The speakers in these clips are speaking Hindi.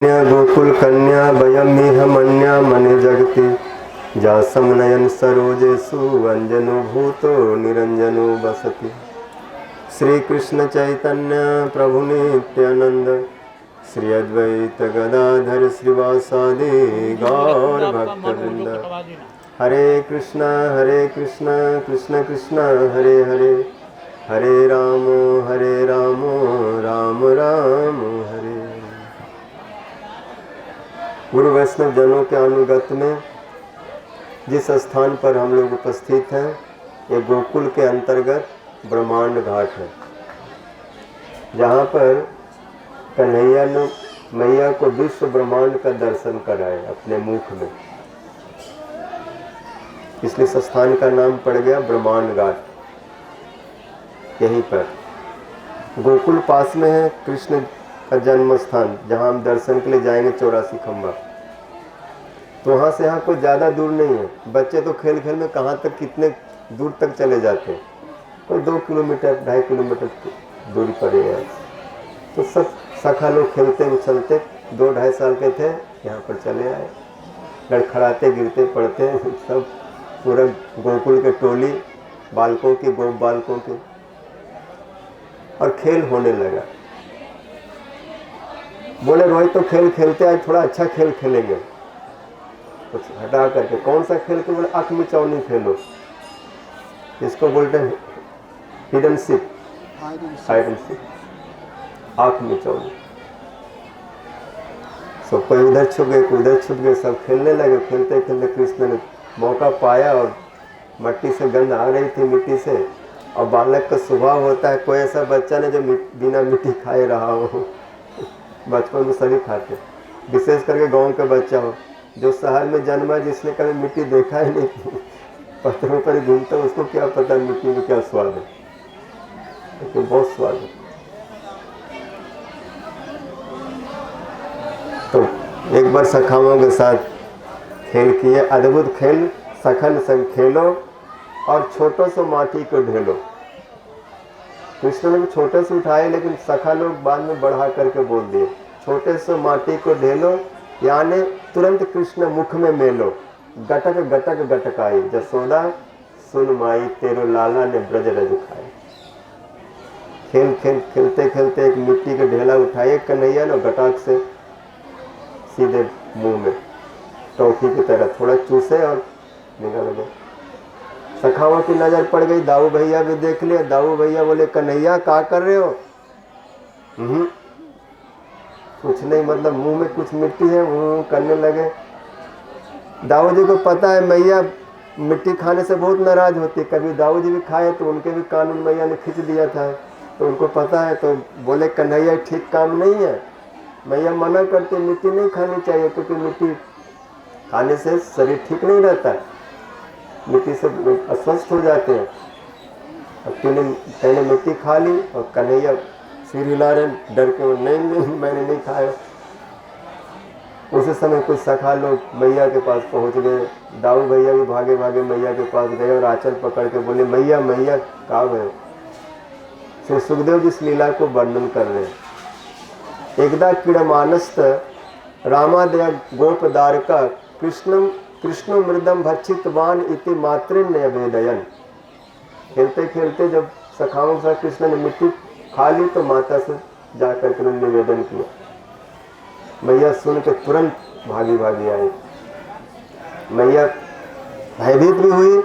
गोकुल कन्या वयमिह मन्या मने जगति जासं नयन सरोजेषु अंजनो भूतो निरंजनो वसति। श्री कृष्ण चैतन्य प्रभु नित्यानंद श्री अद्वैत गदाधर श्रीवासादि गौर भक्तवृंद। हरे कृष्ण कृष्ण कृष्ण हरे हरे, हरे राम राम राम हरे। गुरु वैष्णव जनों के अनुगत में जिस स्थान पर हम लोग उपस्थित हैं, ये गोकुल के अंतर्गत ब्रह्मांड घाट है, जहाँ पर कन्हैया ने मैया को विश्व ब्रह्मांड का दर्शन कराए अपने मुख में, इसलिए इस स्थान का नाम पड़ गया ब्रह्मांड घाट। यहीं पर गोकुल पास में है कृष्ण का जन्म स्थान, जहाँ हम दर्शन के लिए जाएंगे 84 खंबा। तो वहाँ से यहाँ कोई ज़्यादा दूर नहीं है। बच्चे तो खेल खेल में कहाँ तक कितने दूर तक चले जाते हैं, कोई 2 किलोमीटर 2.5 किलोमीटर दूरी पर है। तो सब सखा लोग खेलते उछलते 2-2.5 साल के थे, यहाँ पर चले आए, लड़खड़ाते गिरते पड़ते सब पूरा गोकुल के टोली बालकों की, गोप बालकों की, और खेल होने लगा। बोले रोहित तो खेल खेलते आज थोड़ा अच्छा खेल खेलेंगे, कुछ हटा करके। कौन सा खेल के? बोले आँख मिचौनी खेलो, इसको बोलते हैं hidden seek, hide and seek, आँख मिचौनी। सब कोई उधर छुप गए, कोई उधर छुप गए, सब खेलने लगे। खेलते खेलते कृष्ण ने मौका पाया और मट्टी से गंध आ रही थी, मिट्टी से, और बालक का स्वभाव होता है, कोई ऐसा बच्चा नहीं जो बिना मिट्टी खाए रहा हो। बचपन में सभी खाते, विशेष करके गांव का बच्चा हो जो शहर में जन्मा, जिसने कभी मिट्टी देखा ही नहीं, पत्थरों पर घूमता, उसको क्या पता मिट्टी में क्या स्वाद है, लेकिन बहुत स्वाद है। तो एक बार सखाओं के साथ खेल किए, अद्भुत खेल, सखन संग खेलो और छोटों से माटी को ढेलो। कृष्ण ने भी छोटे से उठाए, लेकिन सखा लोग बाद में बढ़ा करके बोल दिए, छोटे से माटी को ढेलो, यानी तुरंत कृष्ण मुख में मेलो। गटक गटक गटकाई जसोदा सुन माई, तेरो लाला ने ब्रज रज खाए। खेल खेल खेलते खेलते एक मिट्टी का ढेला उठाए कन्हैया ने, गटाक से सीधे मुंह में टॉफी की तरह थोड़ा चूसे और निकल गए। सखाओं की नजर पड़ गई, दाऊ भैया भी देख लिया। दाऊ भैया बोले कन्हैया क्या कर रहे हो? कुछ नहीं, मतलब मुंह में कुछ मिट्टी है, करने लगे। दाऊ जी को पता है मैया मिट्टी खाने से बहुत नाराज होती, कभी दाऊ जी भी खाए तो उनके भी कानून मैया ने खींच दिया था, तो उनको पता है। तो बोले कन्हैया ठीक काम नहीं है, मैया मना करते, मिट्टी नहीं खानी चाहिए, क्योंकि मिट्टी खाने से शरीर ठीक नहीं रहता है, मिट्टी से अस्वस्थ हो जाते हैं। अब तूने मिट्टी खा ली, और कन्हैया सिर हिला रहे डर के, नहीं मैंने नहीं खाया। उसी समय कुछ सखा लोग मैया के पास पहुंच गए। दाऊ भैया भी भागे भागे मैया के पास गए और आंचल पकड़ के बोले मैया मैया कहाँ गए? श्री सुखदेव जी इस लीला को वर्णन कर रहे हैं। एकदा क्रीडमानस्त रामादय गोपदारका कृष्ण मृदम भक्षितवान इति मातृन्य वेदयन। खेलते खेलते जब सखाओं के साथ कृष्ण ने मिट्टी खा ली, तो माता से जाकर के निवेदन किया। मैया सुन के तुरंत भागी भागी आई। मैया भयभीत भी हुई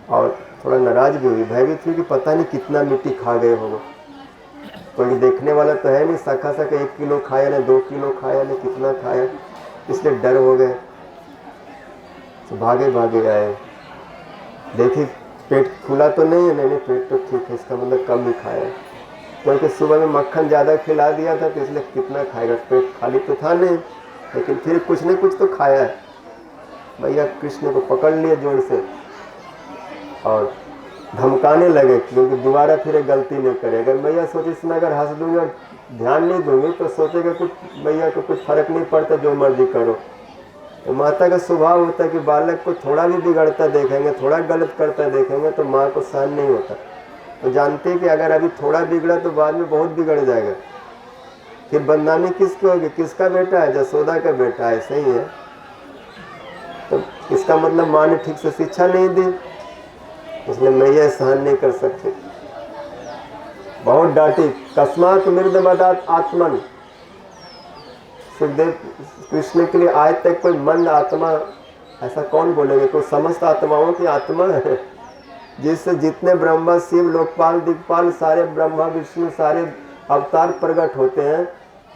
और थोड़ा नाराज भी हुई। भयभीत हुई कि पता नहीं कितना मिट्टी खा गए होंगे, कोई देखने वाला तो है नहीं, सखा 1 किलो खाया ना 2 किलो खाया ना कितना खाया, इसलिए डर हो गए। तो भागे भागे आए, देखी पेट खुला तो नहीं है, नहीं पेट तो ठीक है, इसका मतलब कम ही खाया, क्योंकि सुबह में मक्खन ज़्यादा खिला दिया था, तो इसलिए कितना खाएगा, पेट खाली तो था नहीं, लेकिन फिर कुछ न कुछ तो खाया है। भैया कृष्ण को पकड़ लिए जोर से और धमकाने लगे, क्योंकि दोबारा फिर गलती नहीं करे। अगर मैया सोचे इसमें अगर हंस दूंगी और ध्यान नहीं दूंगी तो सोचेगा कुछ मैया को कुछ फर्क नहीं पड़ता, जो मर्जी करो। तो माता का स्वभाव होता है कि बालक को थोड़ा भी बिगड़ता देखेंगे, थोड़ा गलत करता देखेंगे, तो माँ को सहन नहीं होता। तो जानते हैं कि अगर अभी थोड़ा बिगड़ा तो बाद में बहुत बिगड़ जाएगा। फिर बदनामी किसकी होगी? किसका बेटा है? जसोदा का बेटा है, सही है। तो इसका मतलब माँ ने ठीक से शिक्षा नहीं दी, इसलिए मैया सहन नहीं कर सकते, बहुत डांटी। कस्मात मृदमदात आत्मन, सुखदेव कृष्ण के लिए आज तक कोई मंद आत्मा ऐसा कौन बोलेंगे? कोई समस्त आत्माओं की आत्मा है, जिससे जितने ब्रह्मा शिव लोकपाल दिक्पाल सारे ब्रह्मा विष्णु सारे अवतार प्रकट होते हैं,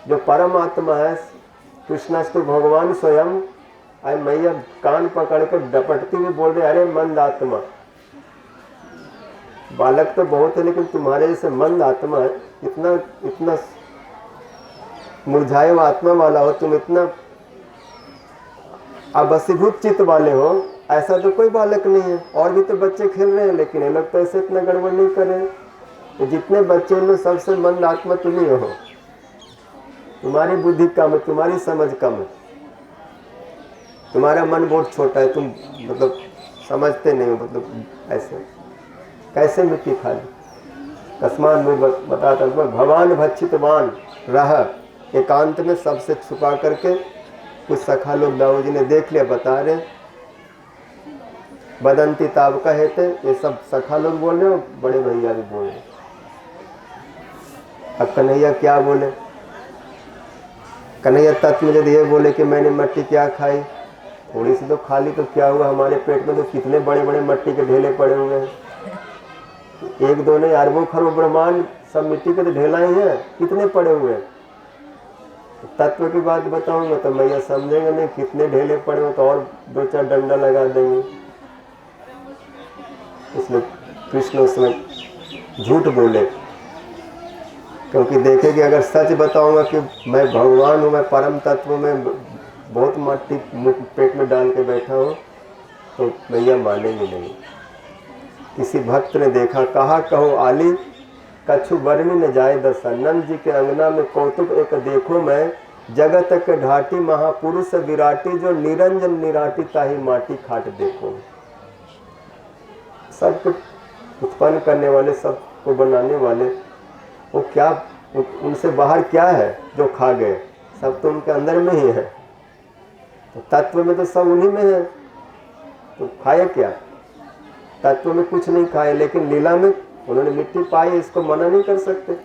जो परम आत्मा है कृष्णास्तु भगवान स्वयं, अरे मैया कान पकड़ कर डपटती हुई बोल रहे, अरे मंद आत्मा, बालक तो बहुत है लेकिन तुम्हारे जैसे मंद आत्मा है, इतना इतना मुरझाए हुआ आत्मा वाला हो तुम, इतना अवसीभूत चित्त वाले हो, ऐसा तो कोई बालक नहीं है। और भी तो बच्चे खेल रहे हैं, लेकिन ये लोग तो ऐसे इतना गड़बड़ नहीं कर रहे हैं। तो जितने बच्चे उनमें सबसे मंद आत्मा तुम ही हो, तुम्हारी बुद्धि कम है, तुम्हारी समझ कम है, तुम्हारा मन बहुत छोटा है, तुम मतलब समझते नहीं हो, मतलब ऐसे कैसे मिट्टी खा ली। कस्मान में बताता भगवान भक्षितवान रह, एकांत में सबसे छुपा करके। कुछ सखा लोग दाऊ जी ने देख लिया, बता रहे बदंती ताब का हेते, ये सब सखा लोग बोल रहे हो, बड़े भैया भी बोल रहे। अब कन्हैया क्या बोले? कन्हैया तत्व में यदि ये बोले कि मैंने मट्टी क्या खाई, थोड़ी सी तो खा ली तो क्या हुआ, हमारे पेट में तो कितने बड़े बड़े मट्टी के ढेले पड़े हुए हैं, एक दो नहीं अरबों खरबों ब्रह्मांड सब मिट्टी के तो ढेला ही है, कितने पड़े हुए हैं। तत्व की बात बताऊंगा तो मैया समझेंगे नहीं, कितने ढेले पड़े हो तो और दो चार डंडा लगा देंगे। इसलिए कृष्ण उसमें झूठ बोले, क्योंकि देखे कि अगर सच बताऊंगा कि मैं भगवान हूँ, मैं परम तत्व में बहुत मट्टी पेट में डाल के बैठा हूँ, तो मैया मानेंगे नहीं। किसी भक्त ने देखा, कहा कहो आली कछु वर्णी न जाए दशा, नंद जी के अंगना में कौतुक एक देखो मैं, जगत के ढाटी महापुरुष विराटी, जो निरंजन निराटी ताही माटी खाट देखो। सबको उत्पन्न करने वाले, सबको बनाने वाले, वो क्या उनसे बाहर क्या है जो खा गए? सब तो उनके अंदर में ही है। तो तत्व में तो सब उन्हीं में है, तो खाए क्या? तत्व में कुछ नहीं खाए, लेकिन लीला में उन्होंने मिट्टी पाई, इसको मना नहीं कर सकते।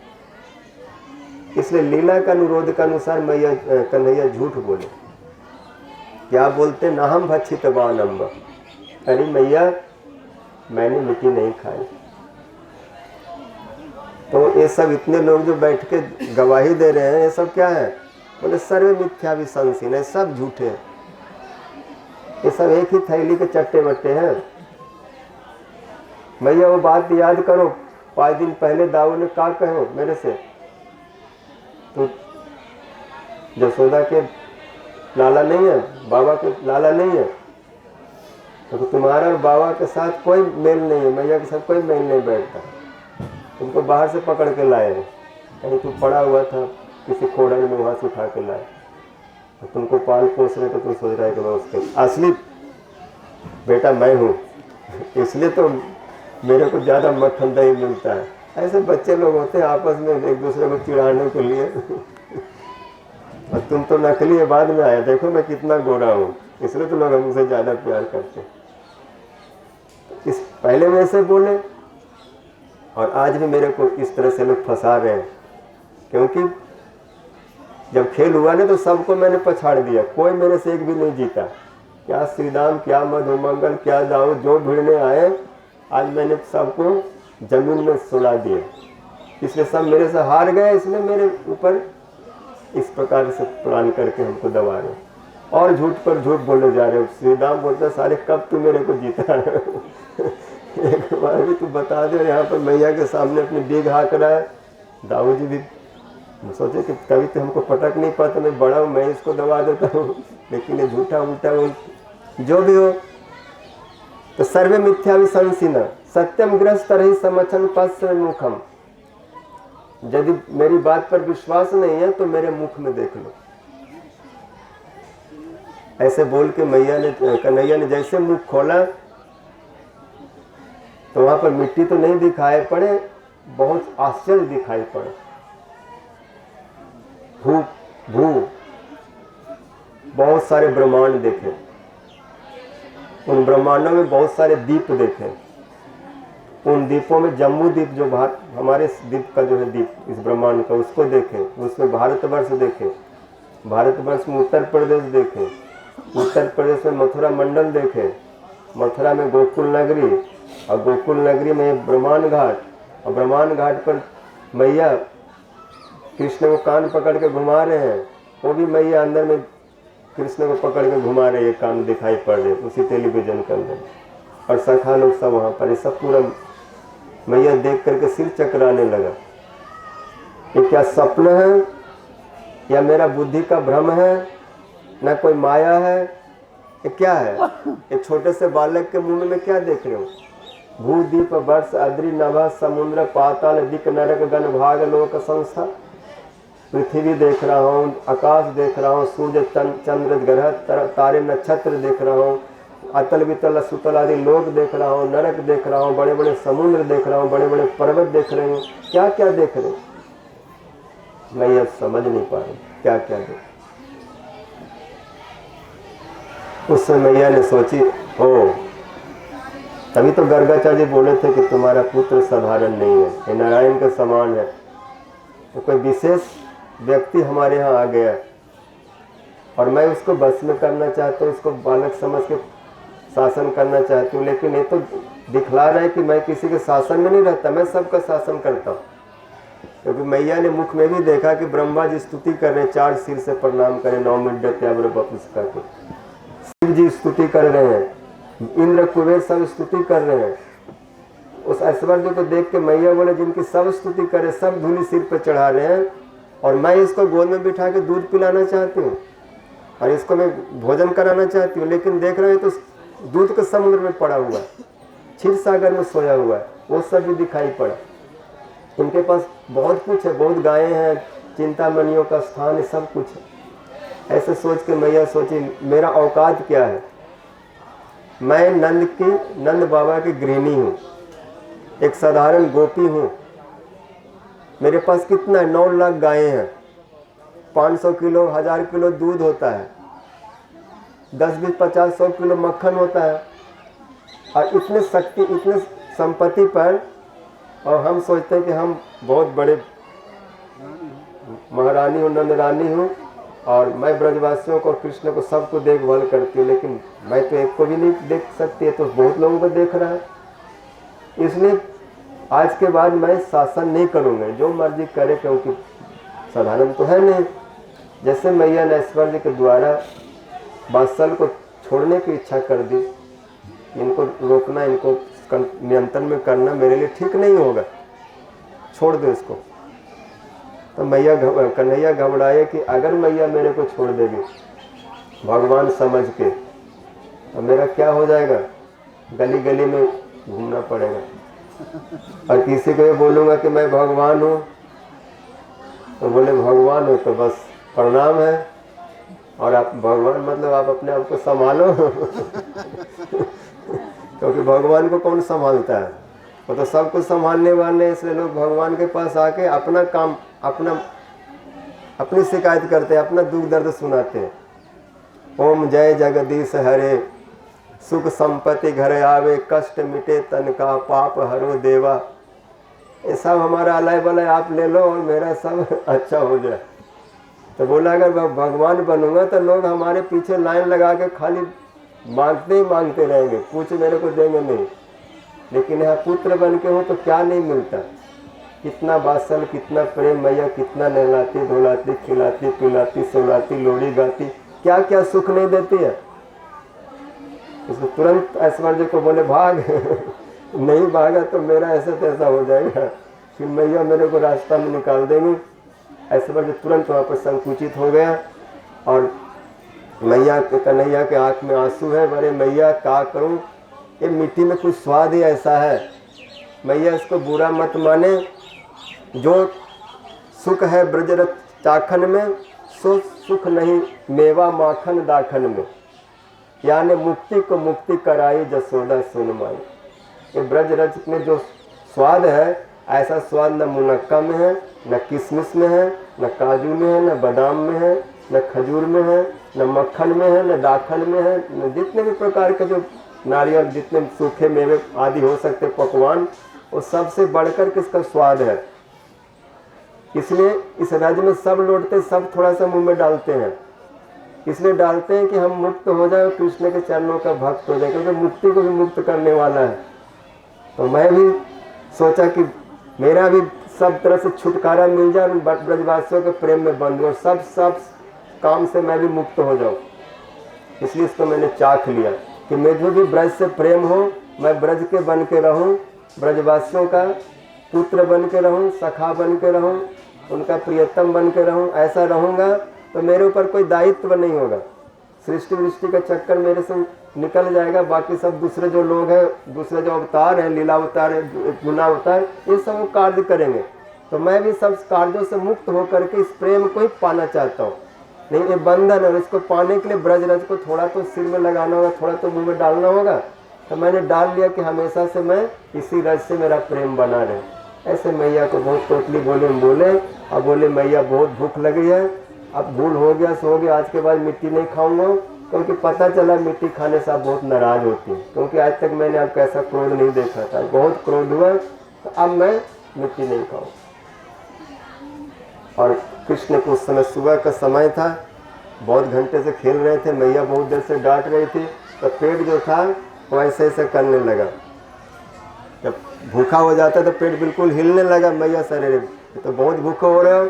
इसलिए लीला का अनुरोध के अनुसार मैया कन्हैया झूठ बोले। क्या बोलते? ना हम भक्षितवान अम्ब, अरे मैया मैंने मिट्टी नहीं खाई। तो ये सब इतने लोग जो बैठ के गवाही दे रहे हैं, ये सब क्या है? बोले सर्वे मिथ्या विसंसिन है, सब झूठे, ये सब एक ही थैली के चट्टे बट्टे हैं। भैया वो बात याद करो, 5 दिन पहले दाऊ ने कहा कहो मेरे से, तो जसोदा के लाला नहीं है, बाबा के लाला नहीं है, तो तुम्हारा और बाबा के साथ कोई मेल नहीं है, मैया के साथ कोई मेल नहीं बैठता। तुमको बाहर से पकड़ के लाए, कहीं तू पड़ा हुआ था किसी खोड़न में, वहाँ से उठा के लाए, तो तुमको पाल पोस रहे, तो तुम सोच रहे कि मैं उसके असली बेटा मैं हूँ, इसलिए तो मेरे को ज़्यादा मक्खन दही मिलता है। ऐसे बच्चे लोग होते हैं आपस में एक दूसरे को चिढ़ाने के लिए। और तुम तो नकली है, बाद में आया, देखो मैं कितना गोरा हूँ, इसलिए तो लोग हमसे ज़्यादा प्यार करते हैं। इस पहले में ऐसे बोले, और आज भी मेरे को इस तरह से लोग फंसा रहे हैं, क्योंकि जब खेल हुआ ना तो सबको मैंने पछाड़ दिया, कोई मेरे से एक भी नहीं जीता। क्या श्रीराम, क्या मधुमंगल, क्या दाऊ, जो भिड़ने आए आज मैंने सबको जमीन में सुला दिया, इसलिए सब मेरे से हार गए, इसलिए मेरे ऊपर इस प्रकार से प्लान करके हमको दबा रहे और झूठ पर झूठ बोले जा रहे हो। श्रीराम बोलते सारे कब तू मेरे को जीता है? एक बार भी तू बता दे। यहाँ पर मैया के सामने अपनी डीग हाँक रहा है। दाऊ जी भी सोचे कि कभी तो हमको पटक नहीं पाता, मैं बड़ा हूँ, मैं इसको दबा देता हूँ, लेकिन ये झूठा उल्टा जो भी हो। तो सर्वे मिथ्या विसंसिन सत्यम ग्रस्त रही समचन पश्य मुखम, यदि मेरी बात पर विश्वास नहीं है तो मेरे मुख में देख लो। ऐसे बोल के मैया ने, कन्हैया ने जैसे मुख खोला तो वहां पर मिट्टी तो नहीं दिखाई पड़े, बहुत आश्चर्य दिखाई पड़े। भू भू बहुत सारे ब्रह्मांड देखे, उन ब्रह्मांडों में बहुत सारे द्वीप देखे, उन द्वीपों में जम्बू द्वीप जो हमारे द्वीप का जो है द्वीप इस ब्रह्मांड का, उसको देखे, उसमें भारतवर्ष देखे, भारतवर्ष में उत्तर प्रदेश देखे, उत्तर प्रदेश में मथुरा मंडल देखे, मथुरा में गोकुल नगरी, और गोकुल नगरी में ब्रह्मांड घाट, और ब्रह्मांड घाट पर मैया कृष्ण को कान पकड़ के घुमा रहे हैं, वो भी मैया अंदर में कृष्ण को पकड़ के घुमा रहे, कान दिखाई पड़ रहे उसी टेलीविजन के अंदर, और सखा लोग सब वहाँ पर, ये सब पूरा मैया देख करके सिर चकराने लगा। ये क्या स्वप्न है या मेरा बुद्धि का भ्रम है, ना कोई माया है, ये क्या है? एक छोटे से बालक के मुंह में क्या देख रहे हो? भूदीप वर्ष अद्रि नभ समुद्र पाताल दिक नरक गण भाग लोक संस्था, पृथ्वी देख रहा हूँ, आकाश देख रहा हूँ, सूर्य चंद्र ग्रह तारे नक्षत्र देख रहा हूँ, अतल वितल सुतल आदि लोक देख रहा हूँ, नरक देख रहा हूँ, बड़े बड़े समुद्र देख रहा हूँ, बड़े बड़े पर्वत देख रहे हूँ, क्या क्या देख रहे हूँ? मैं यह समझ नहीं पा रहा क्या क्या देख। उस समय मैया ने सोची, ओ तभी तो गर्गाचार्य जी बोले थे कि तुम्हारा पुत्र साधारण नहीं है, ये नारायण के समान है। तो कोई विशेष व्यक्ति हमारे यहाँ आ गया और मैं उसको बस में करना चाहता हूँ, उसको बालक समझ के शासन करना चाहती हूँ, लेकिन ये तो दिखला रहा है कि मैं किसी के शासन में नहीं रहता, मैं सबका शासन करता हूँ। क्योंकि मैया ने मुख में भी देखा कि ब्रह्मा जी स्तुति कर रहे हैं, 4 सिर से प्रणाम करें, 9 मिनट पुष्का के, शिव जी स्तुति कर रहे हैं, इंद्र कुबेर सब स्तुति कर रहे हैं। उस ऐश्वर्य को देख के मैया बोले, जिनकी सब स्तुति करे, सब धूली सिर पे चढ़ा रहे हैं, और मैं इसको गोद में बिठा के दूध पिलाना चाहती हूँ और इसको मैं भोजन कराना चाहती हूँ, लेकिन देख रहे हैं तो दूध के समुद्र में पड़ा हुआ है, क्षीर सागर में सोया हुआ है, वो सब भी दिखाई पड़ा। उनके पास बहुत कुछ है, बहुत गायें हैं, चिंतामणियों का स्थान है, सब कुछ है। ऐसे सोच के मैया सोची, मेरा औकात क्या है? मैं नंद बाबा की गृहिणी हूँ, एक साधारण गोपी हूँ, मेरे पास कितना है? 9 लाख गायें हैं, 500 किलो 1000 किलो दूध होता है, 10 20 50 100 किलो मक्खन होता है, और इतने शक्ति इतने संपत्ति पर, और हम सोचते हैं कि हम बहुत बड़े महारानी हूँ, नंद रानी हूँ, और मैं ब्रजवासियों को, कृष्ण को, सबको देखभाल करती हूँ, लेकिन मैं तो एक को भी नहीं देख सकती है, तो बहुत लोगों को देख रहा है। इसलिए आज के बाद मैं शासन नहीं करूँगा, जो मर्जी करे, क्योंकि साधारण तो है नहीं। जैसे मैया ने ऐश्वर्य के द्वारा बादशाह को छोड़ने की इच्छा कर दी, इनको रोकना, इनको नियंत्रण में करना मेरे लिए ठीक नहीं होगा, छोड़ दो इसको। तो मैया कन्हैया घबराए कि अगर मैया मेरे को छोड़ देगी भगवान समझ के, तो मेरा क्या हो जाएगा? गली गली में घूमना पड़ेगा, और किसी को ये बोलूँगा कि मैं भगवान हूँ, तो बोले भगवान हो तो बस प्रणाम है, और आप भगवान मतलब आप अपने आप को संभालो क्योंकि भगवान को कौन संभालता है? वो तो सब कुछ संभालने वाले, इसलिए लोग भगवान के पास आके अपना काम, अपनी शिकायत करते हैं, अपना दुख दर्द सुनाते हैं। ओम जय जगदीश हरे, सुख संपत्ति घर आवे, कष्ट मिटे तन का, पाप हरो देवा। ये सब हमारा अलाय बलाय आप ले लो और मेरा सब अच्छा हो जाए। तो बोला अगर भगवान बनूंगा तो लोग हमारे पीछे लाइन लगा के खाली मांगते ही मांगते रहेंगे, कुछ मेरे को देंगे नहीं। लेकिन यहाँ पुत्र बन के हो तो क्या नहीं मिलता? कितना वात्सल, कितना प्रेम, मैया कितना नहलाती धुलाती, खिलाती पिलाती, सुलाती, लोरी गाती, क्या क्या सुख नहीं देती है। उसको तुरंत ऐश्वर्य को बोले भाग नहीं भागा तो मेरा ऐसा तैसा हो जाएगा, फिर मैया मेरे को रास्ता में निकाल देंगे। ऐश्वर्य तुरंत वहाँ पर संकुचित हो गया, और मैया कन्हैया के आँख में आंसू है, बड़े मैया क्या करूँ, ये मिट्टी में कुछ स्वाद ही ऐसा है। मैया इसको बुरा मत माने, जो सुख है ब्रजरथ चाखन में, सो सुख नहीं मेवा माखन दाखन में। यानी मुक्ति को मुक्ति कराई जसोदा सुन माई। ये ब्रजरथ में जो स्वाद है ऐसा स्वाद न मुनक्का में है, न किशमिश में है, न काजू में है, न बादाम में है, न खजूर में है, न मक्खन में है, न दाखन में है, न जितने भी प्रकार के जो नारियल, जितने सूखे मेवे आदि हो सकते पकवान, वो सबसे बढ़कर किसका स्वाद है। इसलिए इस राज्य में सब लौटते, सब थोड़ा सा मुंह में डालते हैं। इसलिए डालते हैं कि हम मुक्त हो जाए, कृष्ण के चरणों का भक्त हो जाए, क्योंकि मुक्ति को भी मुक्त करने वाला है। तो मैं भी सोचा कि मेरा भी सब तरह से छुटकारा मिल जाए और ब्रजवासियों के प्रेम में बंध और सब काम से मैं भी मुक्त हो जाऊं। इसलिए इसको मैंने चाख लिया कि मुझे भी ब्रज से प्रेम हो, मैं ब्रज के बन के रहूं, ब्रजवासियों का पुत्र बन के रहूं, सखा बन के रहूं, उनका प्रियतम बन के रहूं। ऐसा रहूंगा तो मेरे ऊपर कोई दायित्व नहीं होगा, सृष्टि वृष्टि का चक्कर मेरे से निकल जाएगा। बाकी सब दूसरे जो लोग हैं, दूसरे जो अवतार हैं, लीला अवतार है, गुना अवतार, ये सब कार्य करेंगे। तो मैं भी सब कार्यों से मुक्त होकर के इस प्रेम को ही पाना चाहता हूँ। नहीं, ये बंधन है, इसको पाने के लिए ब्रज रज को थोड़ा तो सिर में लगाना होगा, थोड़ा तो मुंह में डालना होगा। तो मैंने डाल लिया कि हमेशा से मैं इसी रज से मेरा प्रेम बना रहे। ऐसे मैया को बहुत टोटली बोले और बोले मैया बहुत भूख लगी है, अब भूल हो गया सो हो गया, आज के बाद मिट्टी नहीं खाऊंगा। क्योंकि पता चला मिट्टी खाने से आप बहुत नाराज होती है, क्योंकि आज तक मैंने आपका ऐसा क्रोध नहीं देखा था। बहुत क्रोध हुआ, तो अब मैं मिट्टी नहीं खाऊं। और कृष्ण को उस समय सुबह का समय था, बहुत घंटे से खेल रहे थे, मैया बहुत देर से डांट रही थी, तो पेट जो था वो ऐसे ऐसे करने लगा। जब भूखा हो जाता तो पेट बिल्कुल हिलने लगा। मैया सरे तो बहुत भूखे हो रहे हो,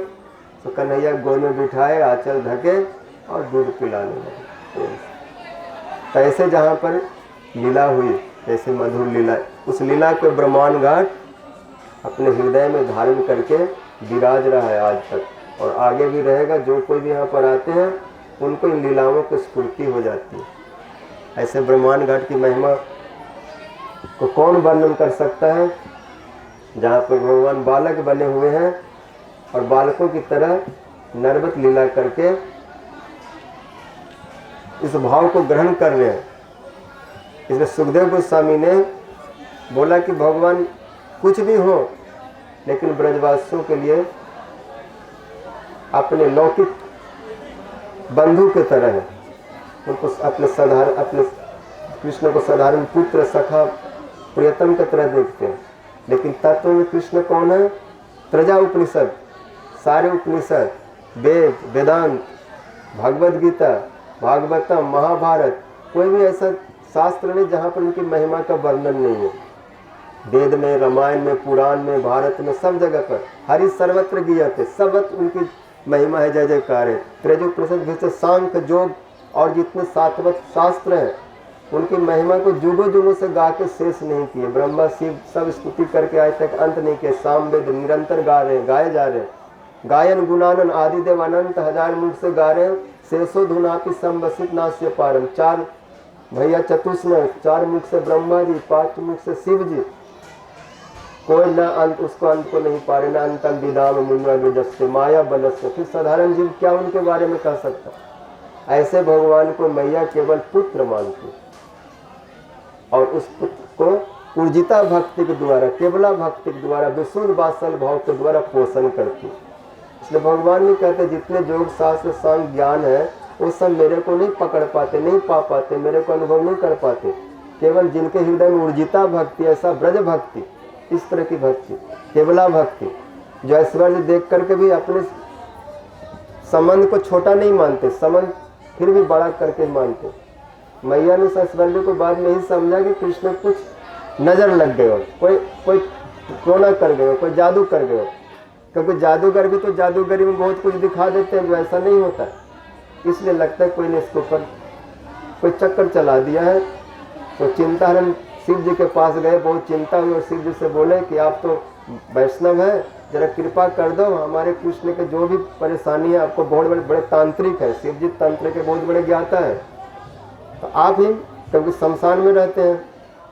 तो कन्हैया गोद में बिठाए, आंचल ढके और दूध पिलाने लगे। तो ऐसे जहाँ पर लीला हुई, ऐसे मधुर लीला, उस लीला को ब्रह्मांड घाट अपने हृदय में धारण करके विराज रहा है आज तक, और आगे भी रहेगा। जो कोई भी यहाँ पर आते हैं उनको इन लीलाओं की स्फूर्ति हो जाती है। ऐसे ब्रह्मांड घाट की महिमा को कौन वर्णन कर सकता है, जहाँ पर भगवान बालक बने हुए हैं और बालकों की तरह नरवत लीला करके इस भाव को ग्रहण कर रहे हैं। इसलिए सुखदेव गोस्वामी ने बोला कि भगवान कुछ भी हो, लेकिन ब्रजवासियों के लिए अपने लौकिक बंधु के तरह है। उनको अपने कृष्ण को साधारण पुत्र, सखा, प्रियतम की तरह देखते हैं। लेकिन तत्व में कृष्ण कौन है? त्रजा उपनिषद, सारे उपनिषद, वेद, वेदांत, भगवद गीता, भागवतम, महाभारत, कोई भी ऐसा शास्त्र नहीं जहाँ पर उनकी महिमा का वर्णन नहीं है। वेद में, रामायण में, पुराण में, भारत में, सब जगह पर हरि सर्वत्र गीयते, सर्वत्र उनकी महिमा है, जय जयकार है। त्रयोदश सांख्य, योग और जितने सातवत शास्त्र हैं उनकी महिमा को जुगों जुगों से गा के शेष नहीं किए। ब्रह्मा शिव सब स्तुति करके आज तक अंत नहीं किए। सामवेद निरंतर गा रहे हैं, गाए जा रहे हैं। गायन गुणानन आदिदेव अनंत हजार मुख से गा रहे हैं। शेषो धुनापि संवसित नास्य पारम, चार भैया चतुष्ण, चार मुख से ब्रह्मा जी, 5 मुख से शिव जी, कोई न अंत, उसको अंत को नहीं पा रहे, न अंतम विदाम मुन्ना माया बलस्य। फिर साधारण जीव क्या उनके बारे में कह सकता? ऐसे भगवान को मैया केवल पुत्र मानती और उस पुत्र को ऊर्जिता भक्ति के द्वारा, केवला भक्ति के द्वारा, विशुद्ध वात्सल भाव के द्वारा पोषण करती। इसलिए भगवान भी कहते जितने योग शास्त्र सांख्य ज्ञान है वो सब मेरे को नहीं पकड़ पाते, नहीं पा पाते, मेरे को अनुभव नहीं कर पाते। केवल जिनके हृदय में ऊर्जिता भक्ति, ऐसा ब्रज भक्ति, इस तरह की भक्ति, केवला भक्ति, जो ऐश्वर्य देख करके भी अपने संबंध को छोटा नहीं मानते, संबंध फिर भी बड़ा करके मानते। मैया ने ऐश्वर्य को बाद में ही समझा कि कृष्ण कुछ नजर लग गए हो, कोई टोना कर गए हो, कोई जादू कर गए हो। क्योंकि जादूगर भी तो जादूगरी में बहुत कुछ दिखा देते हैं जो ऐसा नहीं होता। इसलिए लगता है कोई ने इसके ऊपर कोई चक्कर चला दिया है। तो चिंताहरण शिव जी के पास गए, बहुत चिंता हुई और शिव जी से बोले कि आप तो वैष्णव हैं, जरा कृपा कर दो, हमारे कृष्ण के जो भी परेशानी है, आपको बहुत बड़े तांत्रिक है, शिव जी तंत्र के बहुत बड़े ज्ञाता है, तो आप ही, क्योंकि शमशान में रहते हैं,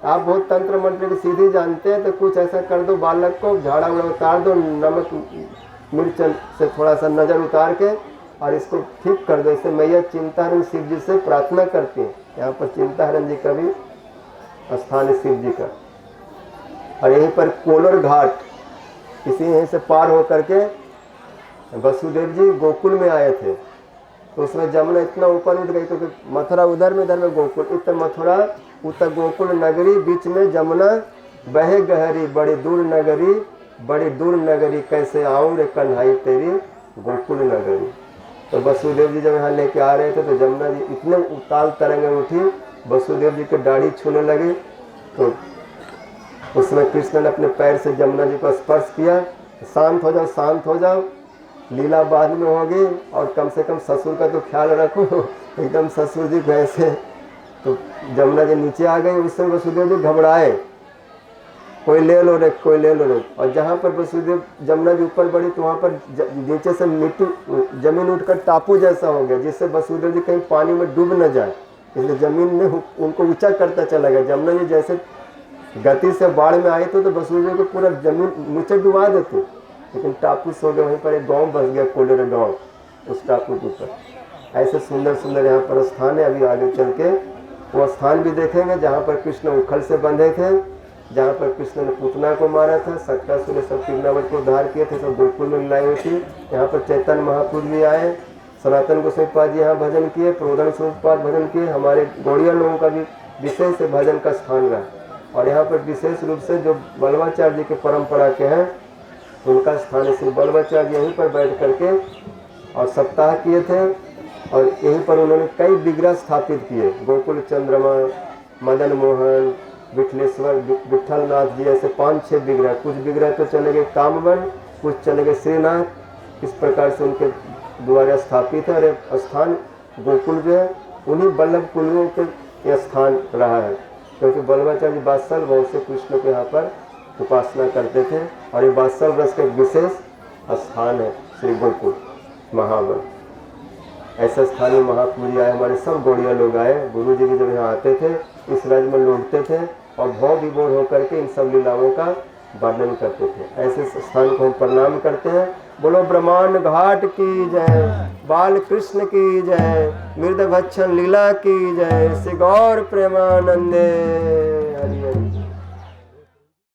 आप बहुत तंत्र मंत्र की सीधी जानते हैं, तो कुछ ऐसा कर दो, बालक को झाड़ा उड़ा उतार दो, नमक मिर्च से थोड़ा सा नजर उतार के और इसको ठीक कर दो। इससे मैया चिंताहरण शिव जी से प्रार्थना करती है। यहाँ पर चिंताहरण जी का भी स्थान है शिव जी का। और यहीं पर कोलर घाट, इसी यहीं से पार हो करके वसुदेव जी गोकुल में आए थे। तो उसमें जमुना इतना ऊपर उठ गई क्योंकि मथुरा उधर में, इधर में गोकुल, इतना मथुरा उतर गोकुल नगरी, बीच में जमुना बहे गहरी, बड़ी दूर नगरी, बड़ी दूर नगरी, कैसे आऊं रे कन्हई तेरी गोकुल नगरी। तो वसुदेव जी जब यहाँ लेके आ रहे थे तो जमुना जी इतने उताल तरंगे उठी, वसुदेव जी की दाढ़ी छूने लगी। तो उसमें कृष्ण ने अपने पैर से जमुना जी को स्पर्श किया, शांत हो जाओ, शांत हो जाओ, लीला बाद में होगी और कम से कम ससुर का तो ख्याल रखो। एकदम ससुर जी कैसे, तो जमुना जी नीचे आ गई। उस समय वसुदेव जी घबराए, कोई ले लो रे, कोई ले लो रे। और जहाँ पर वसुदेव जमुना जी ऊपर बढ़ी तो वहाँ पर नीचे से मिट्टी जमीन उठकर टापू जैसा हो गया, जिससे वसुदेव जी कहीं पानी में डूब न जाए, इसलिए जमीन ने उनको ऊंचा करता चला गया। जमुना जी जैसे गति से बाढ़ में आई तो वसुदेव को पूरा जमीन नीचे डुबा देती, लेकिन टापू सो गए। वहीं पर एक गांव बस गया, कोलेर गांव, उस टापू के ऊपर। ऐसे सुंदर सुंदर यहाँ पर स्थान है। अभी आगे चल के वो स्थान भी देखेंगे जहाँ पर कृष्ण उखल से बंधे थे, जहाँ पर कृष्ण ने पूतना को मारा था, सत्तासुर सब किन्नवट को उद्धार किए थे, सब गोकुल में मिलाई हुई थी। यहाँ पर चैतन्य महापुरुष भी आए, सनातन गोस्वामी पाद जी यहाँ भजन किए, प्रबोधन स्वरूप पाद भजन किए। हमारे गौड़िया लोगों का भी विशेष भजन का स्थान रहा। और यहाँ पर विशेष रूप से जो बल्लभाचार्य जी के परंपरा के हैं उनका स्थान श्री बल्लभाचार्य यहीं पर बैठ करके और सप्ताह किए थे। और यहीं पर उन्होंने कई विग्रह स्थापित किए, गोकुल चंद्रमा, मदन मोहन, विठलेश्वर, विठलनाथ जी, ऐसे 5-6 विग्रह। कुछ विग्रह तो चले गए कामवन, कुछ चले गए श्रीनाथ। इस प्रकार से उनके द्वारा स्थापित है। और स्थान गोकुल जो है उन्हीं वल्लभ कुलुओं के स्थान रहा है, क्योंकि बल्लभाचार्य वात्सल भाव से कृष्ण के यहाँ पर उपासना करते थे। और ये वात्सल रस का विशेष स्थान है श्री गोकुल महावन। ऐसे स्थान में महापुरुष जी आए, हमारे सब गौड़िया लोग आए। गुरु जी भी जब यहाँ आते थे इस राज्य में लौटते थे और भाव विभोर होकर के इन सब लीलाओं का वर्णन करते थे। ऐसे स्थान को हम प्रणाम करते हैं। बोलो ब्रह्मांड घाट की जय, बाल कृष्ण की जय, मृद भक्षण लीला की जय, श्री गौर प्रेमानंदे हरि हरि।